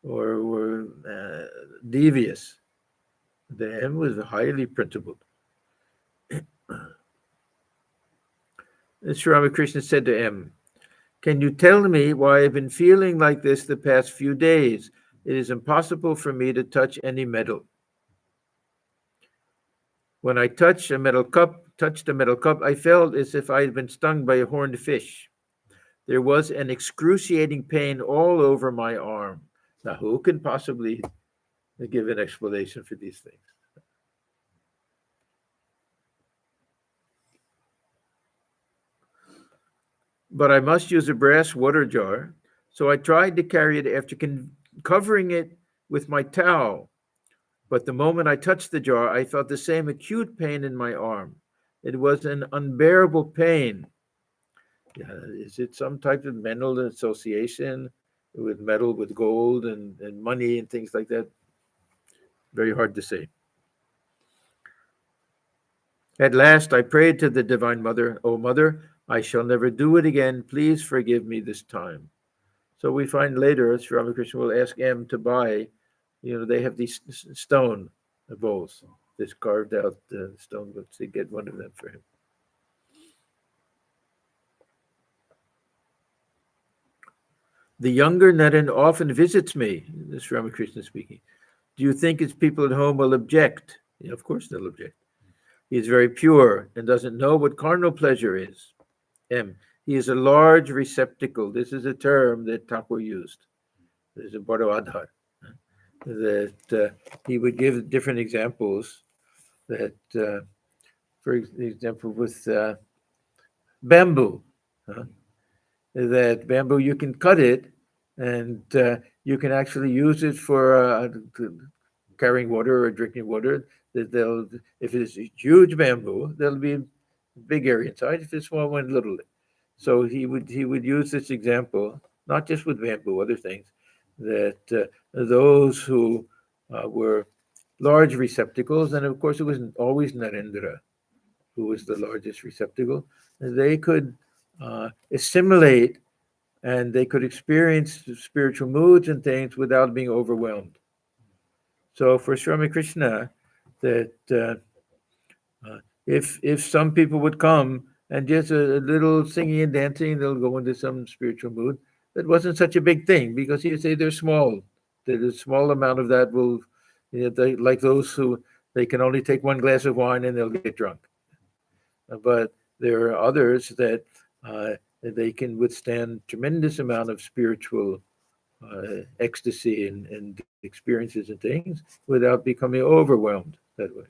or were devious. The M was highly principled. And Sri Ramakrishna said to M, "Can you tell me why I've been feeling like this the past few days? It is impossible for me to touch any metal. When I touched a metal cup, I felt as if I had been stung by a horned fish. There was an excruciating pain all over my arm." Now, who can possibly give an explanation for these things? But I must use a brass water jar, so I tried to carry it after covering it with my towel. But the moment I touched the jar, I felt the same acute pain in my arm. It was an unbearable pain. Is it some type of mental association with metal, with gold and money and things like that? Very hard to say. At last, I prayed to the Divine Mother, "O Mother, I shall never do it again. Please forgive me this time." So we find later, Sri Ramakrishna will ask M to buy, they have these stone bowls, this carved out stone, but to get one of them for him. The younger Naren often visits me, this is Ramakrishna speaking. Do you think his people at home will object? Yeah, of course they'll object. He is very pure and doesn't know what carnal pleasure is. M. He is a large receptacle. This is a term that Thakur used. There's a Bhadavadhar. That he would give different examples. That, for example, with bamboo, that bamboo you can cut it, and you can actually use it for carrying water or drinking water. That if it's a huge bamboo, there'll be a big area inside. If it's small one, little. So he would use this example, not just with bamboo, other things, that those who were large receptacles, and of course it wasn't always Narendra who was the largest receptacle, they could assimilate and they could experience spiritual moods and things without being overwhelmed. So for Sri Ramakrishna, that if some people would come and just a little singing and dancing, they'll go into some spiritual mood. That wasn't such a big thing because he'd say they're small. That a small amount of that will, like those who they can only take one glass of wine and they'll get drunk. But there are others that they can withstand tremendous amount of spiritual ecstasy and experiences and things without becoming overwhelmed that way.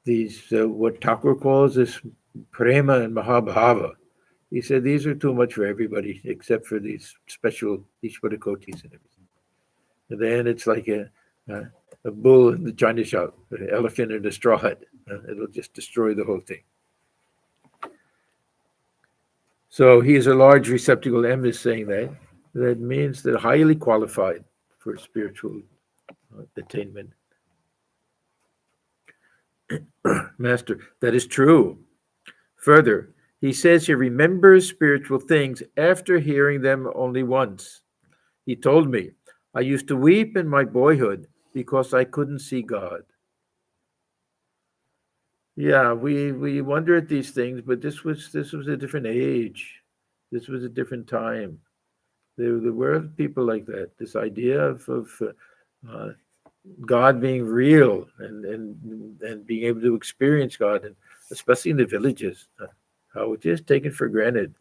These, what Thakur calls this prema and mahabhava, he said these are too much for everybody except for these special Ishwarakotis and everything. And then it's like a bull in the china shop, an elephant in a straw hat. It'll just destroy the whole thing. So he is a large receptacle. M is saying that. That means they're highly qualified for spiritual attainment. Master, that is true. Further, he says he remembers spiritual things after hearing them only once. He told me, I used to weep in my boyhood because I couldn't see God. Yeah, we wonder at these things, but this was a different age. This was a different time. There were people like that. This idea of God being real and being able to experience God, and especially in the villages, how it's just taken for granted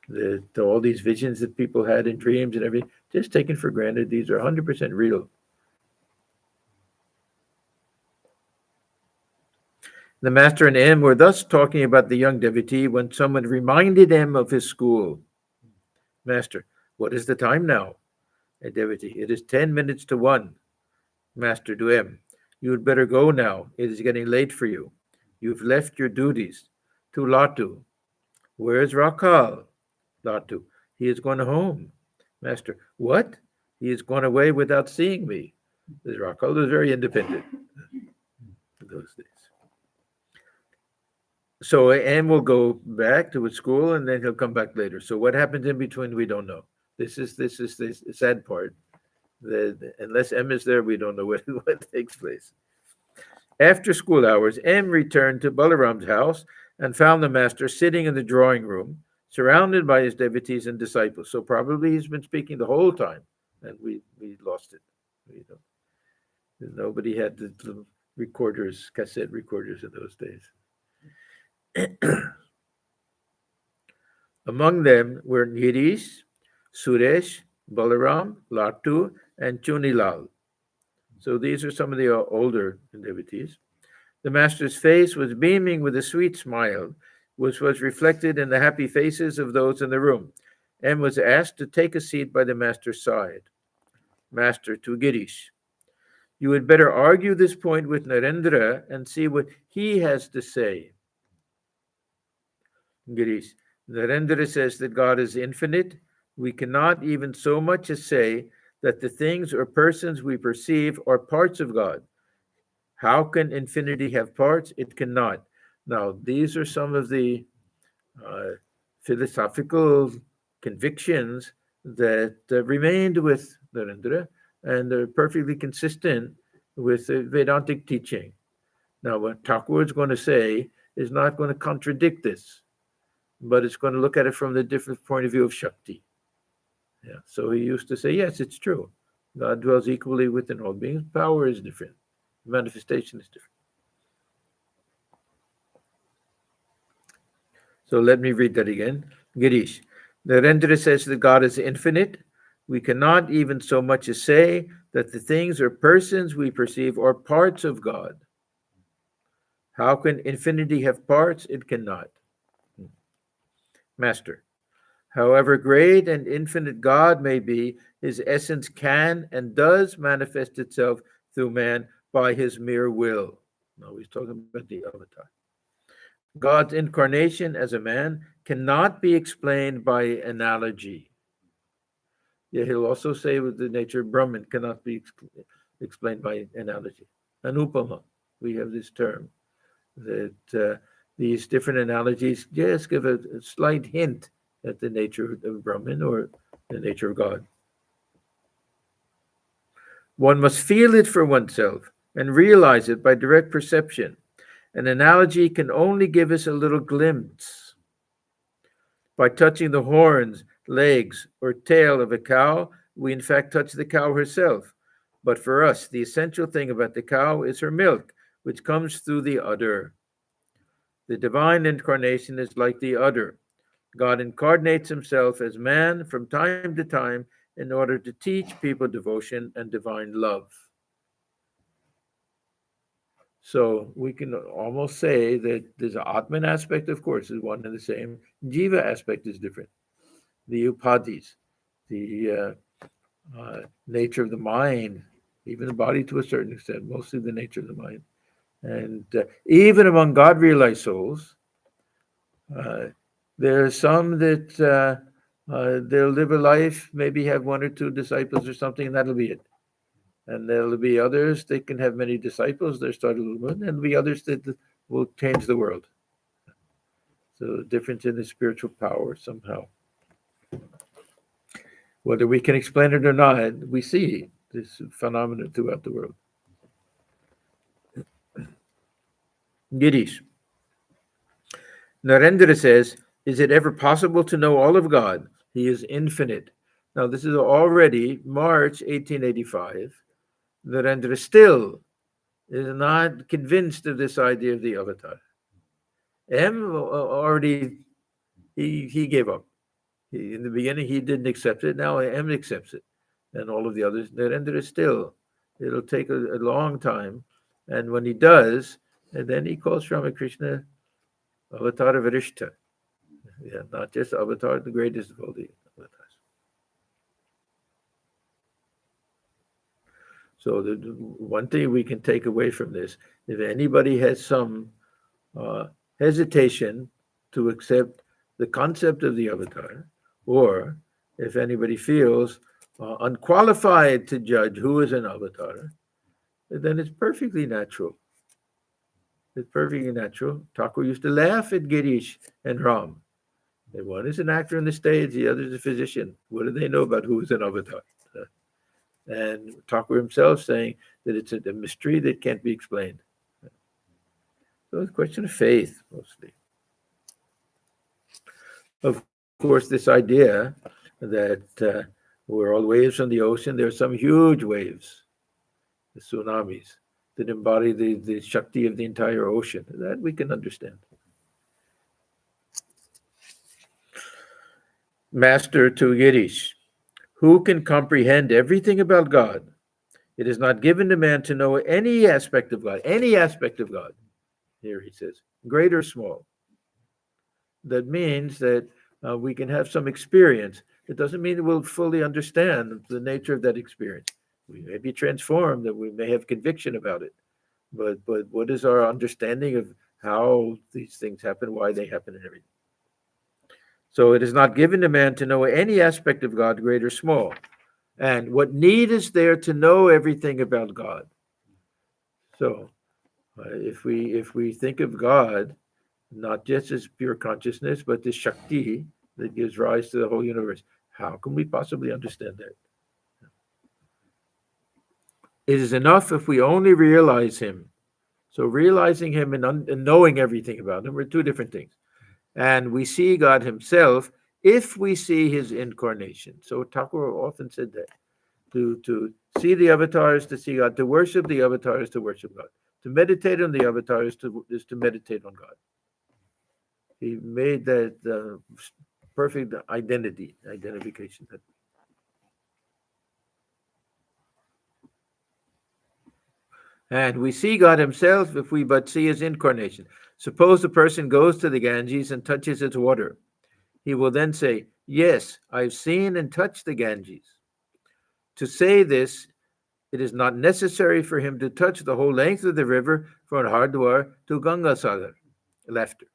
that all these visions that people had in dreams and everything, just taken for granted. These are 100% real. The master and M were thus talking about the young devotee when someone reminded him of his school. Master, what is the time now? A devotee, it is 10 minutes to 1. Master to M, you had better go now. It is getting late for you. You've left your duties. to Latu. Where's Rakal? Latu. He is gone home. Master. What? He has gone away without seeing me. This Rakal was very independent in those days. So M will go back to his school and then he'll come back later. So what happens in between, we don't know. This is the sad part. Unless M is there, we don't know what takes place. After school hours, M returned to Balaram's house and found the master sitting in the drawing room, surrounded by his devotees and disciples. So probably he's been speaking the whole time, and we lost it. We don't, nobody had the recorders, cassette recorders in those days. Among them were Girish, Suresh, Balaram, Latu, and Chunilal. So these are some of the older devotees. The master's face was beaming with a sweet smile, which was reflected in the happy faces of those in the room, and was asked to take a seat by the master's side. Master to Girish, you had better argue this point with Narendra and see what he has to say. Girish, Narendra says that God is infinite. We cannot even so much as say that the things or persons we perceive are parts of God. How can infinity have parts? It cannot. Now, these are some of the philosophical convictions that remained with Narendra, and they're perfectly consistent with the Vedantic teaching. Now, what Thakur is going to say is not going to contradict this, but it's going to look at it from the different point of view of Shakti. Yeah. So he used to say, yes, it's true. God dwells equally within all beings. Power is different. Manifestation is different. So let me read that again. Girish, Narendra says that God is infinite. We cannot even so much as say that the things or persons we perceive are parts of God. How can infinity have parts? It cannot. Master, however great and infinite God may be, his essence can and does manifest itself through man by his mere will. Now he's talking about the avatar. God's incarnation as a man cannot be explained by analogy. Yeah, he'll also say with the nature of Brahman cannot be explained by analogy. Anupama, we have this term that these different analogies just give a slight hint at the nature of Brahman or the nature of God. One must feel it for oneself and realize it by direct perception. An analogy can only give us a little glimpse. By touching the horns, legs, or tail of a cow, we in fact touch the cow herself. But for us, the essential thing about the cow is her milk, which comes through the udder. The divine incarnation is like the udder. God incarnates himself as man from time to time in order to teach people devotion and divine love. So we can almost say that there's an Atman aspect, of course, is one and the same. Jiva aspect is different. The upadhis, the nature of the mind, even the body to a certain extent, mostly the nature of the mind. And even among God-realized souls, there are some that they'll live a life, maybe have one or two disciples or something, and that'll be it. And there'll be others that can have many disciples. They're started a little bit, and there'll be others that will change the world. So the difference in the spiritual power somehow. Whether we can explain it or not, we see this phenomenon throughout the world. Girish. Narendra says, is it ever possible to know all of God? He is infinite. Now, this is already March 1885. Narendra still is not convinced of this idea of the avatar. M already, he gave up. In the beginning, he didn't accept it. Now M accepts it. And all of the others, Narendra still. It'll take a long time. And when he does, and then he calls Ramakrishna Avatar Varishta. Yeah, not just Avatar, the greatest of all the avatars. So the one thing we can take away from this, if anybody has some hesitation to accept the concept of the avatar, or if anybody feels unqualified to judge who is an avatar, then it's perfectly natural. It's perfectly natural. Thakur used to laugh at Girish and Ram. And one is an actor on the stage, the other is a physician. What do they know about who is an avatar? And Thakur himself saying that it's a mystery that can't be explained. So it's a question of faith, mostly. Of course, this idea that we're all waves on the ocean, there are some huge waves, the tsunamis, that embody the Shakti of the entire ocean. That we can understand. Master to Girish, who can comprehend everything about God? It is not given to man to know any aspect of God, any aspect of God. Here he says, great or small. That means that we can have some experience. It doesn't mean we'll fully understand the nature of that experience. We may be transformed, that we may have conviction about it. But what is our understanding of how these things happen, why they happen, and everything? So it is not given to man to know any aspect of God, great or small. And what need is there to know everything about God? So if we think of God not just as pure consciousness, but the Shakti that gives rise to the whole universe, how can we possibly understand that? It is enough if we only realize Him. So realizing Him and knowing everything about Him are two different things. And we see God Himself if we see His incarnation. So Thakur often said that. To see the avatars, to see God, to worship the avatars, to worship God. To meditate on the avatars is to meditate on God. He made that perfect identification. And we see God Himself if we but see His incarnation. Suppose a person goes to the Ganges and touches its water. He will then say, yes, I've seen and touched the Ganges. To say this, it is not necessary for him to touch the whole length of the river from Hardwar to Gangasagar. Laughter.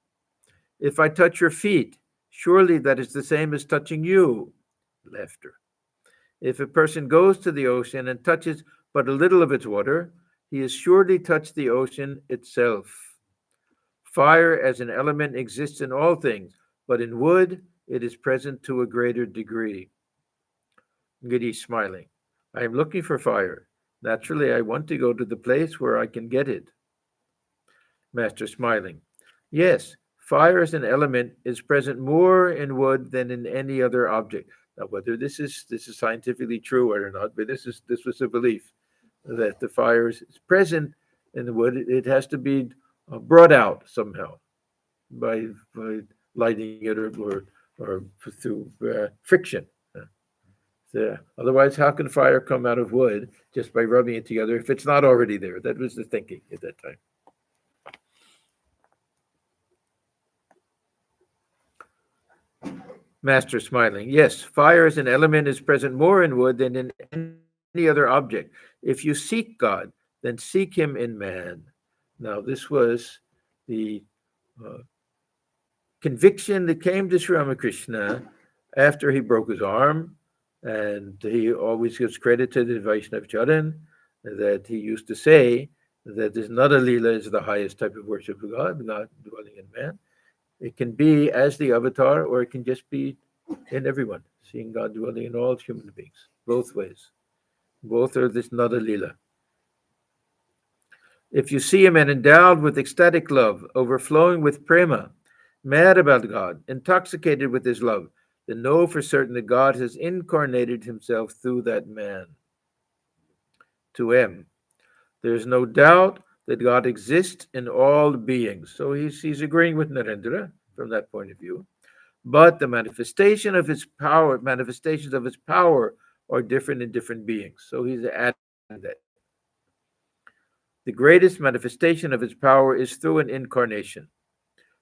If I touch your feet, surely that is the same as touching you. Laughter. If a person goes to the ocean and touches but a little of its water, he has surely touched the ocean itself. Fire as an element exists in all things, but in wood it is present to a greater degree. Giri smiling. I am looking for fire. Naturally, I want to go to the place where I can get it. Master smiling. Yes, fire as an element is present more in wood than in any other object. Now, whether this is scientifically true or not, but this was a belief that the fire is present in the wood. It has to be brought out somehow by lighting it or through friction. Otherwise, how can fire come out of wood just by rubbing it together if it's not already there? That was the thinking at that time. Master smiling. Yes, fire as an element is present more in wood than in any other object. If you seek God, then seek Him in man. Now, this was the conviction that came to Sri Ramakrishna after he broke his arm, and he always gives credit to the Vaishnava Charan that he used to say that this Nada Leela is the highest type of worship of God, not dwelling in man. It can be as the avatar, or it can just be in everyone, seeing God dwelling in all human beings, both ways. Both are this Nada Leela. If you see a man endowed with ecstatic love, overflowing with prema, mad about God, intoxicated with his love, then know for certain that God has incarnated Himself through that man. To M. There is no doubt that God exists in all beings. So he's agreeing with Narendra from that point of view. But the manifestations of His power are different in different beings. So he's adding that. The greatest manifestation of His power is through an incarnation.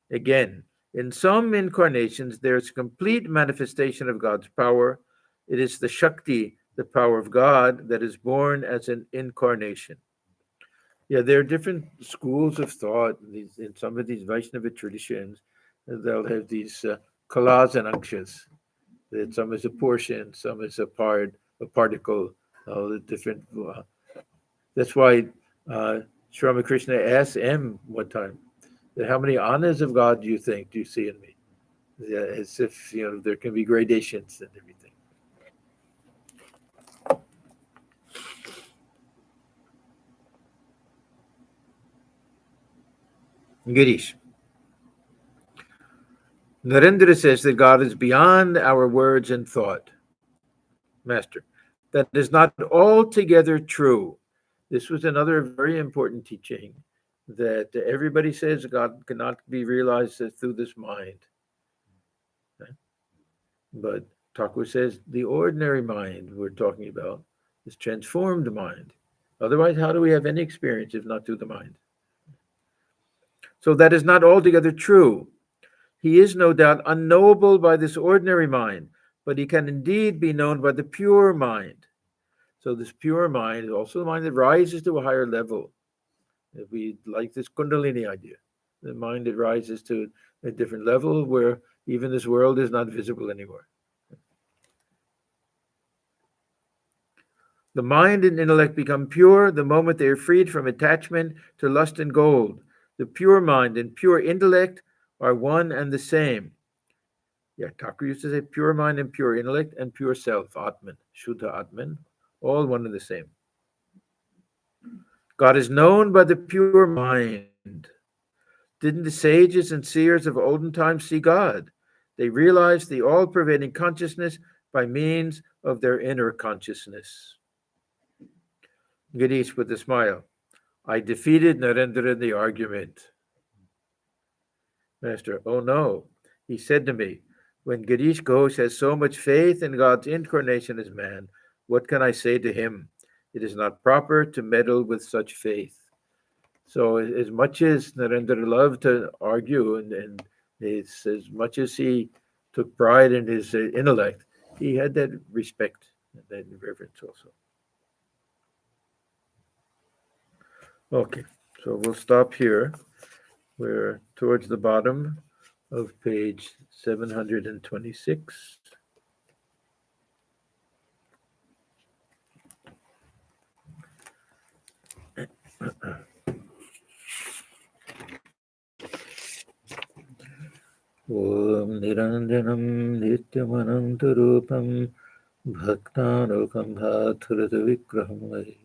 Again, in some incarnations, there is a complete manifestation of God's power. It is the Shakti, the power of God, that is born as an incarnation. Yeah, there are different schools of thought in some of these Vaishnava traditions they'll have these kalas and anksas. That some is a portion, some is a particle, all the different. That's why Sri Ramakrishna asked M one time, how many honors of God do you see in me? Yeah, as if there can be gradations and everything. Girish. Narendra says that God is beyond our words and thought. Master, that is not altogether true. This was another very important teaching, that everybody says God cannot be realized through this mind. Okay? But Thakur says the ordinary mind we're talking about is transformed mind. Otherwise, how do we have any experience if not through the mind? So that is not altogether true. He is no doubt unknowable by this ordinary mind, but he can indeed be known by the pure mind. So this pure mind is also the mind that rises to a higher level. If we like this Kundalini idea, the mind that rises to a different level where even this world is not visible anymore. The mind and intellect become pure the moment they are freed from attachment to lust and gold. The pure mind and pure intellect are one and the same. Yeah, Thakur used to say pure mind and pure intellect and pure self, Atman, Shuddha Atman, all one and the same. God is known by the pure mind. Didn't the sages and seers of olden times see God? They realized the all-pervading consciousness by means of their inner consciousness. Ganesh with a smile. I defeated Narendra in the argument. Master, oh no. He said to me, when Girish Ghosh has so much faith in God's incarnation as man, what can I say to him? It is not proper to meddle with such faith. So as much as Narendra loved to argue, and as much as he took pride in his intellect, he had that respect and that reverence also. Okay, so we'll stop here. We're towards the bottom of page 726. Om Niranjanam Nityamanantarupam Bhaktanokam Bhaturata Vikraham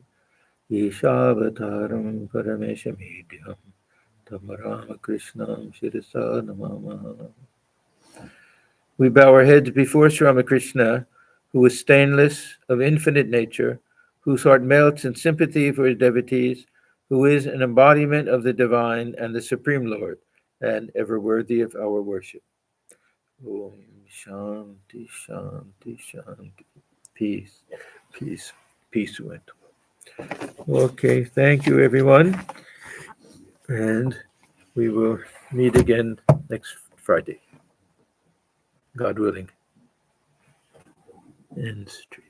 Ishavataram Parameshamidhyam Tamaramakrishna Shirasa Namama. We bow our heads before Sri Ramakrishna, who is stainless, of infinite nature, whose heart melts in sympathy for his devotees, who is an embodiment of the divine and the Supreme Lord, and ever worthy of our worship. Om Shanti, Shanti, Shanti. Peace, peace, peace. Okay, thank you, everyone. And we will meet again next Friday, God willing. End stream.